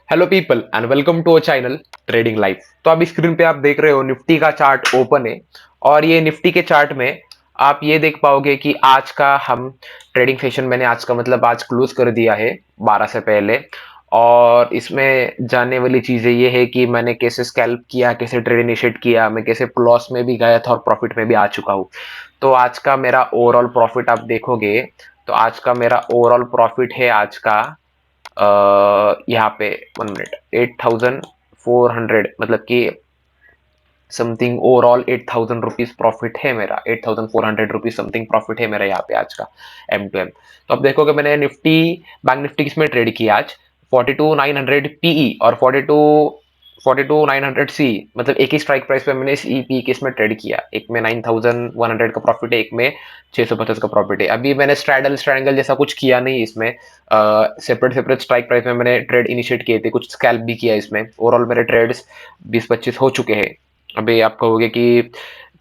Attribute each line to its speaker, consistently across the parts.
Speaker 1: Hello people and welcome to a channel trading life. तो अभी screen पे आप देख रहे हो निफ्टी का चार्ट ओपन है। और ये निफ्टी के चार्ट में आप ये देख पाओगे कि आज का हम ट्रेडिंग सेशन मैंने आज का मतलब आज क्लोज कर दिया है 12 से पहले। और इसमें जानने वाली चीजें ये है कि मैंने कैसे स्कैल्प किया, कैसे ट्रेड इनिशिएट किया, मैं कैसे लॉस में भी गया था और प्रॉफिट में भी आ चुका हूँ। तो आज का मेरा ओवरऑल प्रॉफिट आप देखोगे तो आज का मेरा ओवरऑल प्रॉफिट है आज का यहाँ पे 1 मिनट 8,400 मतलब कि समथिंग ओवरऑल 8,000 रुपीज प्रॉफिट है मेरा। 8,400 रुपीज समथिंग प्रॉफिट है मेरा यहाँ पे आज का एम टू एम। तो अब देखोगे मैंने निफ्टी बैंक निफ्टी किसमें ट्रेड किया आज। 42,900 पीई और 42,900 सी, मतलब एक ही स्ट्राइक प्राइस पे मैंने इस ईपी किसमें ट्रेड किया। एक में 9,100 का प्रॉफिट है, एक में 650 का प्रॉफिट है। अभी मैंने स्ट्रैडल स्ट्रैंगल जैसा कुछ किया नहीं इसमें। सेपरेट सेपरेट स्ट्राइक प्राइस में मैंने ट्रेड इनिशिएट किए थे, कुछ स्कैल्प भी किया इसमें। ओवरऑल मेरे ट्रेड्स 20-25 हो चुके हैं। अभी आप कहोगे कि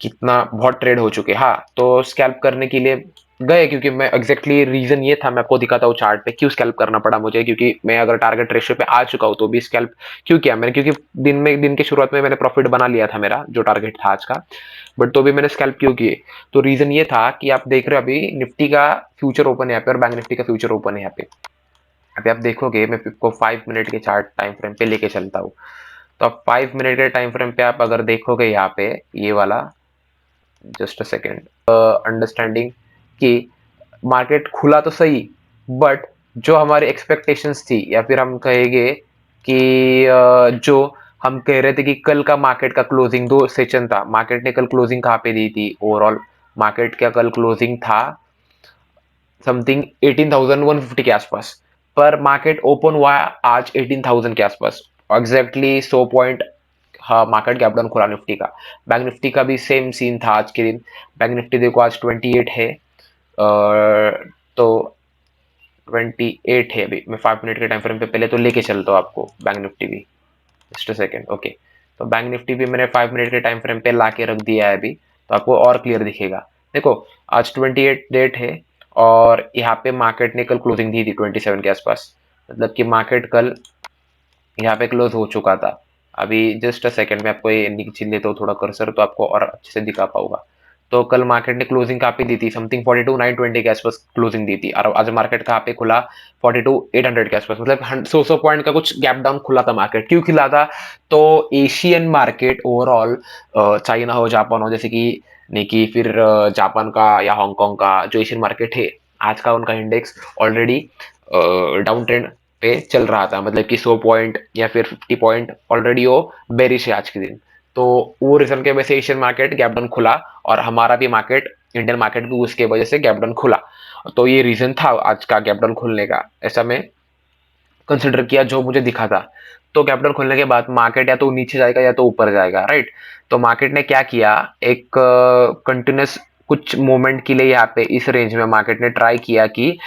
Speaker 1: कितना बहुत ट्रेड हो चुके। हाँ, तो स्कैल्प करने के लिए गए क्योंकि मैं एग्जैक्टली रीजन ये था, मैं आपको दिखाता हूँ चार्ट पे क्यों स्कैल्प करना पड़ा मुझे। क्योंकि मैं अगर टारगेट रेशियो पे आ चुका हूँ तो भी स्कैल्प क्यों किया मैंने, क्योंकि दिन की शुरुआत में मैंने प्रॉफिट बना लिया था मेरा जो टारगेट था आज का। बट तो भी मैंने स्कैल्प क्यों किए, तो रीजन ये था कि आप देख रहे हो अभी निफ्टी का फ्यूचर ओपन है यहाँ पे और बैंक निफ्टी का फ्यूचर ओपन है यहाँ पे। अभी आप देखोगे मैं आपको 5 मिनट के चार्ट टाइम फ्रेम पे लेके चलता हूँ। तो आप 5 मिनट के टाइम फ्रेम पे आप अगर देखोगे यहाँ पे ये वाला, जस्ट अ सेकेंड, अंडरस्टैंडिंग कि मार्केट खुला तो सही, बट जो हमारी एक्सपेक्टेशंस थी या फिर हम कहेंगे कि जो हम कह रहे थे कि कल का मार्केट का क्लोजिंग, दो सेशन था, मार्केट ने कल क्लोजिंग कहाँ पे दी थी ओवरऑल। मार्केट का कल क्लोजिंग था समथिंग 18,150 के आसपास, पर मार्केट ओपन हुआ आज 18,000 के आसपास। एग्जैक्टली 100 पॉइंट हाँ मार्केट गैप डाउन खुला निफ्टी का। बैंक निफ्टी का भी सेम सीन था आज के दिन। बैंक निफ्टी देखो आज 28 है। तो 28 है। अभी मैं 5 मिनट के टाइम फ्रेम पे पहले तो लेके चलता हूँ आपको बैंक निफ्टी भी, जस्ट अ सेकेंड। ओके, तो बैंक निफ्टी भी मैंने 5 मिनट के टाइम फ्रेम पे ला के रख दिया है अभी, तो आपको और क्लियर दिखेगा। देखो आज 28 डेट है और यहाँ पे मार्केट ने कल क्लोजिंग दी थी 27 के आसपास, मतलब कि मार्केट कल यहाँ पे क्लोज हो चुका था। अभी जस्ट अ सेकंड में आपको ये नीचे लेता हूँ थोड़ा कर्सर, तो आपको और अच्छे से दिखा पाऊंगा। तो कल मार्केट ने क्लोजिंग कहाँ पे दी थी, समथिंग 42,920 के आसपास क्लोजिंग दी थी और आज मार्केट कहाँ पे खुला 42,800 के आसपास, मतलब 100 पॉइंट का कुछ गैप डाउन खुला था मार्केट। क्यों खुला था, तो एशियन मार्केट ओवरऑल, चाइना हो जापान हो जैसे कि निकी, फिर जापान का या हांगकांग का जो एशियन मार्केट है, आज का उनका इंडेक्स ऑलरेडी डाउन ट्रेंड पे चल रहा था, मतलब कि 100 पॉइंट या फिर 50 पॉइंट ऑलरेडी वो बेरिश है आज के दिन। तो वो रीजन के वजह से एशियन मार्केट गैप डाउन खुला और हमारा भी मार्केट, इंडियन मार्केट भी उसके वजह से गैप डाउन खुला। तो ये रीजन था आज का गैप डाउन खुलने का, ऐसा मैं कंसिडर किया जो मुझे दिखा था। तो गैप डाउन खुलने के बाद मार्केट या तो नीचे जाएगा या तो ऊपर जाएगा, राइट। तो मार्केट ने क्या किया, एक कंटिन्यूस कुछ मोमेंट के लिए यहाँ पे इस रेंज में मार्केट ने ट्राई किया कि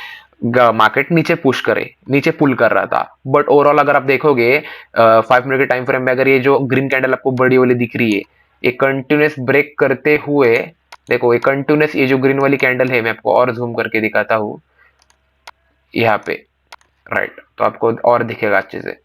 Speaker 1: मार्केट नीचे पुश करे, नीचे पुल कर रहा था। बट ओवरऑल अगर आप देखोगे 5 मिनट के टाइम फ्रेम में, अगर ये जो ग्रीन कैंडल आपको बड़ी वाली दिख रही है, ये कंटिन्यूस ब्रेक करते हुए, देखो ये कंटिन्यूस, ये जो ग्रीन वाली कैंडल है मैं आपको और जूम करके दिखाता हूँ यहाँ पे, राइट। तो आपको और दिखेगा अच्छे से।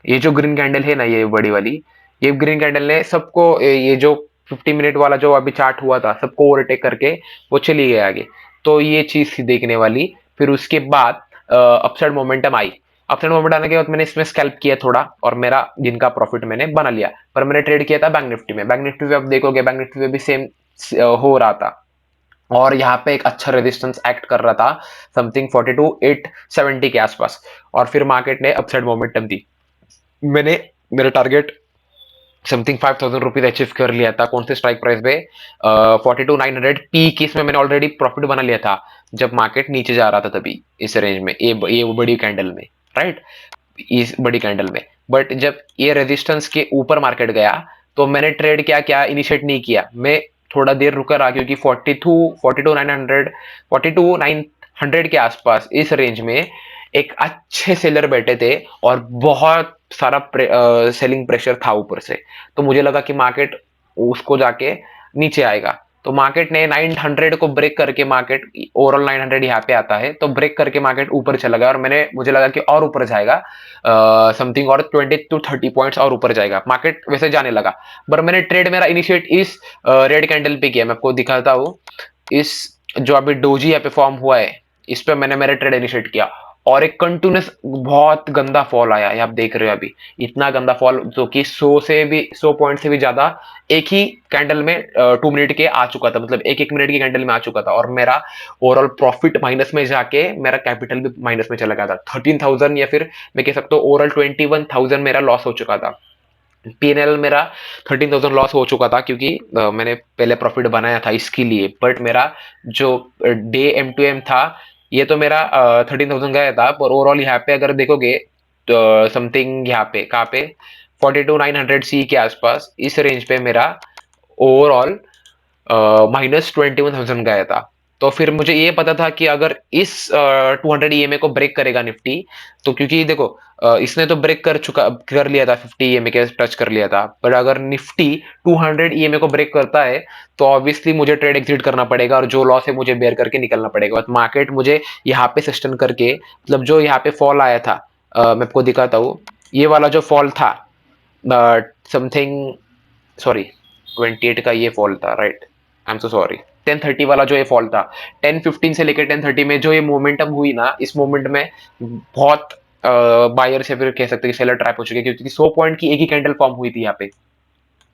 Speaker 1: ये जो ग्रीन कैंडल है ना, ये बड़ी वाली, ये ग्रीन कैंडल ने सबको ये जो 50 मिनट वाला जो अभी चार्ट हुआ था सबको ओवरटेक करके वो चली गई आगे। तो ये चीज थी देखने वाली। फिर उसके बाद अपसाइड मोमेंटम आई। अपसाइड मोमेंट आने के बाद मैंने इसमें स्कैल्प किया थोड़ा और मेरा दिन का प्रॉफिट मैंने बना लिया। पर मैंने ट्रेड किया था बैंक निफ्टी में। बैंक निफ्टी पे आप देखोगे, बैंक निफ्टी पे भी सेम हो रहा था और यहाँ पे एक अच्छा रेजिस्टेंस एक्ट कर रहा था समथिंग 42,870 के आसपास। और फिर मार्केट ने अपसाइड मोमेंटम दी। मैंने मेरा टारगेट समथिंग 5,000 रुपीज अचीव कर लिया था। कौन से स्ट्राइक प्राइस पे, 42,900 पी की, इसमें मैंने ऑलरेडी प्रॉफिट बना लिया था जब मार्केट नीचे जा रहा था तभी, इस रेंज में, ये बड़ी कैंडल में, राइट, इस बड़ी कैंडल में। बट जब ये रेजिस्टेंस के ऊपर मार्केट गया तो मैंने ट्रेड क्या क्या इनिशिएट नहीं किया, मैं थोड़ा देर रुका रहा क्योंकि 42,900 के आसपास इस रेंज में एक अच्छे सेलर बैठे थे और बहुत सारा सेलिंग प्रेशर था ऊपर से। तो मुझे लगा कि मार्केट उसको जाके नीचे आएगा। तो मार्केट ने 900 को ब्रेक करके, मार्केट ओवरऑल 900 यहाँ पे आता है, तो ब्रेक करके मार्केट ऊपर चला गया और मुझे लगा कि और ऊपर जाएगा, समथिंग और 20 to 30 पॉइंट्स और ऊपर जाएगा, मार्केट वैसे जाने लगा। पर मैंने ट्रेड मेरा इनिशिएट इस रेड कैंडल पे किया, मैं आपको दिखाता हूँ। इस जो अभी डोजी यहाँ पे फॉर्म हुआ है, इस पे मैंने मेरा ट्रेड इनिशिएट किया और एक कंटिन्यूस बहुत गंदा फॉल आया है, आप देख रहे हो अभी इतना गंदा फॉल, जो कि 100 पॉइंट से भी ज्यादा एक ही कैंडल में 2 मिनट के आ चुका था, मतलब एक एक मिनट की कैंडल में आ चुका था, और मेरा ओवरऑल प्रॉफिट माइनस में जाके मेरा कैपिटल भी माइनस में चला गया था। 13,000 या फिर मैं कह सकता हूँ ओवरऑल 21,000 मेरा लॉस हो चुका था। पीएनएल मेरा 13,000 लॉस हो चुका था, क्योंकि मैंने पहले प्रॉफिट बनाया था इसके लिए, बट मेरा जो डे एम टू एम था, ये तो मेरा 13,000 गया था, पर ओवरऑल यहाँ पे अगर देखोगे तो समथिंग यहाँ पे कहाँ पे 42,900 सी के आसपास इस रेंज पे मेरा ओवरऑल -21,000 गया था। तो फिर मुझे ये पता था कि अगर इस 200 ईएमए को ब्रेक करेगा निफ्टी, तो क्योंकि देखो इसने तो ब्रेक कर लिया था, 50 ईएमए के टच कर लिया था, पर अगर निफ्टी 200 ईएमए को ब्रेक करता है तो ऑब्वियसली मुझे ट्रेड एग्जिट करना पड़ेगा और जो लॉस है मुझे बेयर करके निकलना पड़ेगा। बट मार्केट मुझे यहाँ पे सस्टेन करके, मतलब जो यहाँ पे फॉल आया था, मैं आपको दिखाता हूँ, ये वाला जो फॉल था समथिंग, सॉरी 28 का ये फॉल था, right, I am so sorry, 10:30 वाला जो ये फॉल था, 10:15 से लेकर 10:30 में जो ये मोमेंटम हुई ना, इस मोमेंट में बहुत बायर्स या फिर कह सकते हैं कि सेलर ट्रैप हो चुके हैं, क्योंकि 100 पॉइंट की एक ही कैंडल फॉर्म हुई थी यहाँ पे।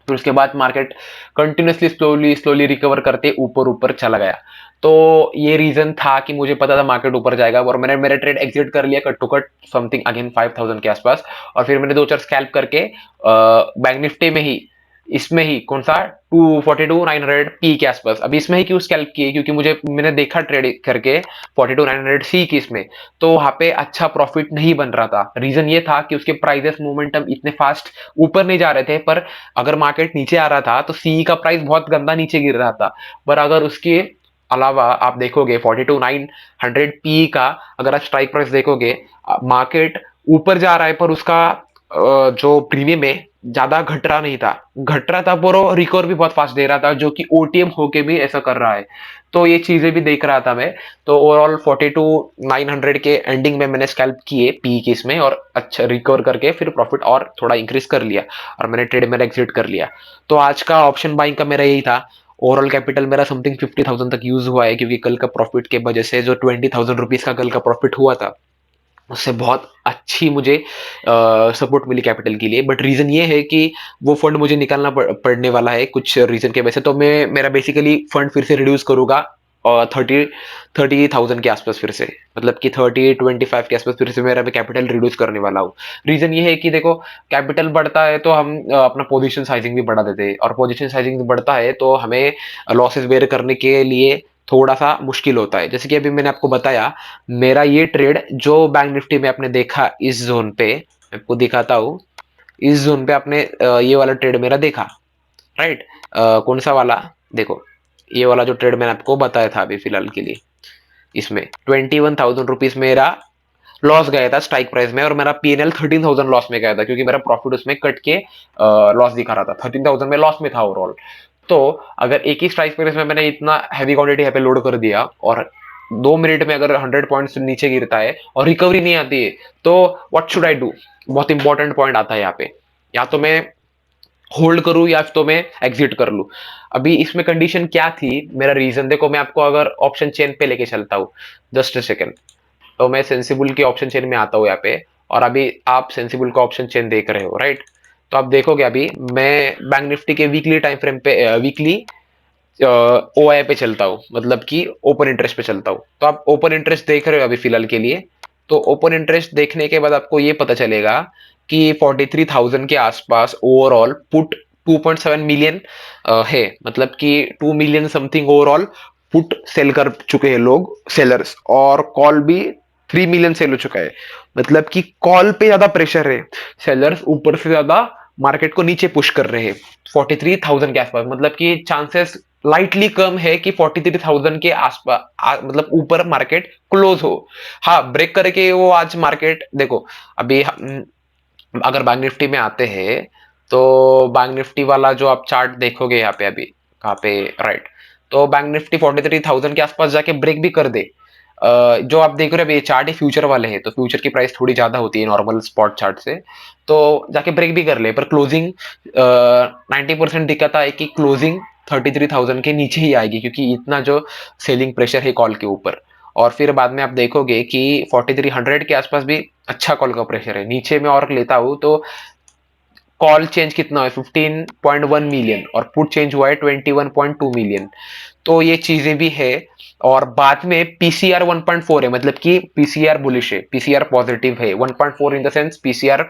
Speaker 1: फिर उसके बाद market continuously slowly slowly recover करते ऊपर ऊपर चला गया। तो ये रीजन था कि मुझे पता था मार्केट ऊपर जाएगा, और मैंने मेरा ट्रेड एग्जिट कर लिया cut to cut something again 5,000 के आसपास। और फिर मैंने दो चार स्कैल्प करके बैंक निफ्टी में ही, इसमें ही कौन सा 242,900 पी के आसपास, अभी इसमें ही क्यों स्कैल्प किए, क्योंकि मैंने देखा ट्रेड करके 42,900 सी की इसमें, तो वहां पे अच्छा प्रॉफिट नहीं बन रहा था। रीजन ये था कि उसके प्राइजेस मोमेंटम इतने फास्ट ऊपर नहीं जा रहे थे, पर अगर मार्केट नीचे आ रहा था तो सी का प्राइस बहुत गंदा नीचे गिर रहा था। पर अगर उसके अलावा आप देखोगे 42,900 पी का, अगर आप स्ट्राइक प्राइस देखोगे, मार्केट ऊपर जा रहा है पर उसका जो प्रीमियम है ज्यादा घट रहा नहीं था, घट रहा था पर वो रिकवर भी बहुत फास्ट दे रहा था, जो कि ओटीएम होके भी ऐसा कर रहा है। तो ये चीजें भी देख रहा था मैं। तो ओवरऑल 42,900 के एंडिंग में मैंने स्कैल्प किए पी के इसमें, और अच्छा रिकवर करके फिर प्रॉफिट और थोड़ा इंक्रीज कर लिया, और मैंने ट्रेड में एग्जिट कर लिया। तो आज का ऑप्शन बाइंग का मेरा यही था। ओवरऑल कैपिटल मेरा समथिंग 50,000 तक यूज हुआ है, क्योंकि कल का प्रॉफिट के वजह से जो 20,000 रुपीज का कल का प्रॉफिट हुआ था, उससे बहुत अच्छी मुझे सपोर्ट मिली कैपिटल के लिए। बट रीजन ये है कि वो फंड मुझे निकालना पड़ने वाला है कुछ रीजन के वजह से, तो मैं मेरा बेसिकली फंड फिर से रिड्यूस करूंगा और 30,000 के आसपास फिर से, मतलब कि 30-25 के आसपास फिर से मेरा मैं कैपिटल रिड्यूस करने वाला हूँ। रीजन ये है कि देखो, कैपिटल बढ़ता है तो हम अपना पोजीशन साइजिंग भी बढ़ा देते हैं, और पोजीशन साइजिंग बढ़ता है तो हमें लॉसेस बेयर करने के लिए थोड़ा सा मुश्किल होता है। जैसे कि अभी मैंने आपको बताया, मेरा ये ट्रेड जो बैंक निफ्टी में आपने देखा इस जोन पे, मैं आपको दिखाता हूँ, इस जोन पे आपने ये वाला ट्रेड मेरा देखा, राइट, कौन सा वाला, देखो ये वाला जो ट्रेड मैंने आपको बताया था अभी फिलहाल के लिए, इसमें 21,000 रुपीज मेरा लॉस गया था स्ट्राइक प्राइस में, और मेरा पीएनएल 13,000 लॉस में गया था, क्योंकि मेरा प्रॉफिट उसमें कट के लॉस दिखा रहा था, 13,000 में लॉस में था ओवरऑल। तो अगर एक ही स्ट्राइक प्राइस में मैंने इतना हैवी क्वांटिटी यहाँ पे लोड कर दिया, और 2 मिनट में अगर 100 पॉइंट्स नीचे गिरता है और रिकवरी नहीं आती है, तो व्हाट शुड आई डू, बहुत इंपॉर्टेंट पॉइंट आता है यहाँ पे। या तो मैं होल्ड करूं या तो मैं एग्जिट कर लूं। अभी इसमें कंडीशन क्या थी, मेरा रीजन देखो, मैं आपको अगर ऑप्शन चेन पे लेके चलता हूँ, जस्ट अ सेकेंड। तो मैं सेंसिबल के ऑप्शन चेन में आता हूँ यहाँ पे, और अभी आप सेंसिबल का ऑप्शन चेन देख रहे हो, राइट। तो आप देखोगे अभी मैं बैंक निफ्टी के वीकली टाइम फ्रेम पे, वीकली ओआई पे चलता हूँ, मतलब कि ओपन इंटरेस्ट पे चलता हूँ। तो आप ओपन इंटरेस्ट देख रहे हो अभी फिलहाल के लिए। तो ओपन इंटरेस्ट देखने के बाद आपको ये पता चलेगा कि 43,000 के आसपास ओवरऑल पुट 2.7 मिलियन है, मतलब कि 2 million something overall put sell कर चुके हैं लोग सेलर्स, और कॉल भी 3 मिलियन सेल हो चुका है। मतलब कि कॉल पे ज्यादा प्रेशर है, सेलर्स ऊपर से ज्यादा मार्केट को नीचे पुश कर रहे हैं 43,000 के आसपास, मतलब कि चांसेस लाइटली कम है कि 43,000 के आसपास मतलब ऊपर मार्केट क्लोज हो। हाँ, ब्रेक करके वो आज मार्केट देखो, अभी अगर बैंक निफ्टी में आते हैं, तो बैंक निफ्टी वाला जो आप चार्ट देखोगे यहाँ पे अभी कहाँ पे, राइट, तो बैंक निफ्टी 43,000 के आसपास जाके ब्रेक भी कर दे, जो आप देख रहे हो अभी ये चार्ट ही फ्यूचर वाले हैं, तो फ्यूचर की प्राइस थोड़ी ज्यादा होती है नॉर्मल स्पॉट चार्ट से, तो जाके ब्रेक भी कर ले, पर क्लोजिंग 90% दिक्कत है कि क्लोजिंग 33,000 के नीचे ही आएगी, क्योंकि इतना जो सेलिंग प्रेशर है कॉल के ऊपर। और फिर बाद में आप देखोगे कि 4300 के आसपास भी अच्छा कॉल का प्रेशर है। नीचे में और लेता हूं तो कॉल चेंज कितना है 15.1 मिलियन और पुट चेंज हुआ है 21.2 मिलियन, तो ये चीजें भी है। और बाद में पीसीआर 1.4 है, मतलब कि पीसीआर बुलिश है, पीसीआर पॉजिटिव है, 1.4 in the sense PCR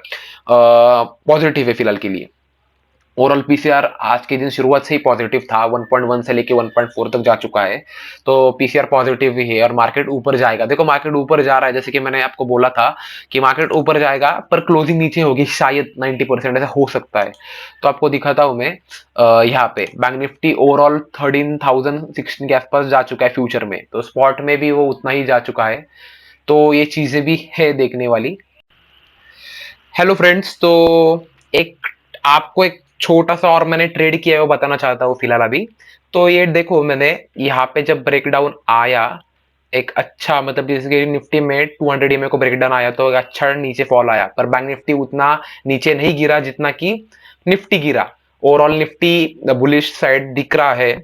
Speaker 1: positive है फिलहाल के लिए। ओवरऑल पीसीआर आज के दिन शुरुआत से ही पॉजिटिव था, 1.1 से लेके 1.4 तक जा चुका है, तो पीसीआर पॉजिटिव ही है और मार्केट ऊपर जाएगा। देखो मार्केट ऊपर जा रहा है, जैसे कि मैंने आपको बोला था कि मार्केट ऊपर जाएगा पर क्लोजिंग नीचे होगी शायद 90%, ऐसा हो सकता है। तो आपको दिखाता हूं मैं, यहाँ पे बैंक निफ्टी ओवरऑल 13,016 के आसपास जा चुका है फ्यूचर में, तो स्पॉट में भी वो उतना ही जा चुका है, तो ये चीजें भी है देखने वाली। हेलो फ्रेंड्स, तो एक आपको एक छोटा सा और मैंने ट्रेड किया है वो बताना चाहता हूँ फिलहाल अभी। तो ये देखो मैंने यहाँ पे जब ब्रेकडाउन आया, एक अच्छा मतलब जैसे कि निफ्टी में 200 ईएमए को ब्रेकडाउन आया तो एक अच्छा नीचे फॉल आया, पर बैंक निफ्टी उतना नीचे नहीं गिरा जितना कि निफ्टी गिरा। ओवरऑल निफ्टी बुलिश साइड दिख रहा है,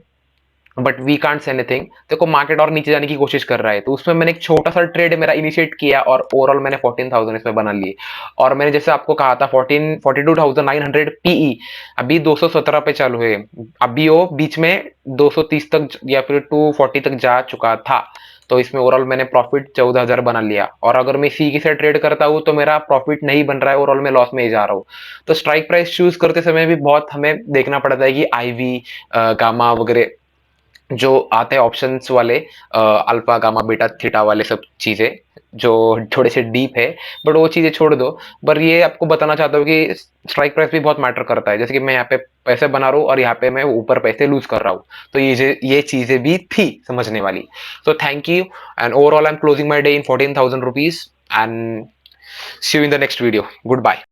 Speaker 1: but we can't say anything. देखो मार्केट और नीचे जाने की कोशिश कर रहा है, तो उसमें मैंने एक छोटा सा ट्रेड मेरा इनिशिएट किया और ओवरऑल मैंने 14,000 इसमें बना लिए। और मैंने जैसे आपको कहा था 42,900 पीई अभी 217 पे चालू है, अभी वो बीच में 230 तक या फिर 240 तक जा चुका था, तो इसमें ओवरऑल मैंने प्रॉफिट 14,000 बना लिया। और अगर मैं सी की से ट्रेड करता हूँ तो मेरा प्रॉफिट नहीं बन रहा है, ओवरऑल मैं लॉस में ही जा रहा हूँ। तो स्ट्राइक प्राइस चूज करते समय भी बहुत हमें देखना पड़ता है कि आईवी गामा वगैरह जो आते हैं ऑप्शंस वाले, अल्फा गामा बीटा थीटा वाले सब चीजें जो थोड़े से डीप है, बट वो चीजें छोड़ दो। पर ये आपको बताना चाहता हूँ कि स्ट्राइक प्राइस भी बहुत मैटर करता है, जैसे कि मैं यहाँ पे पैसे बना रहा हूँ और यहाँ पे मैं ऊपर पैसे लूज कर रहा हूँ, तो ये चीजें भी थी समझने वाली। तो thank you, and overall I am closing my day in 14,000 rupees, and see you in the next video. Good bye.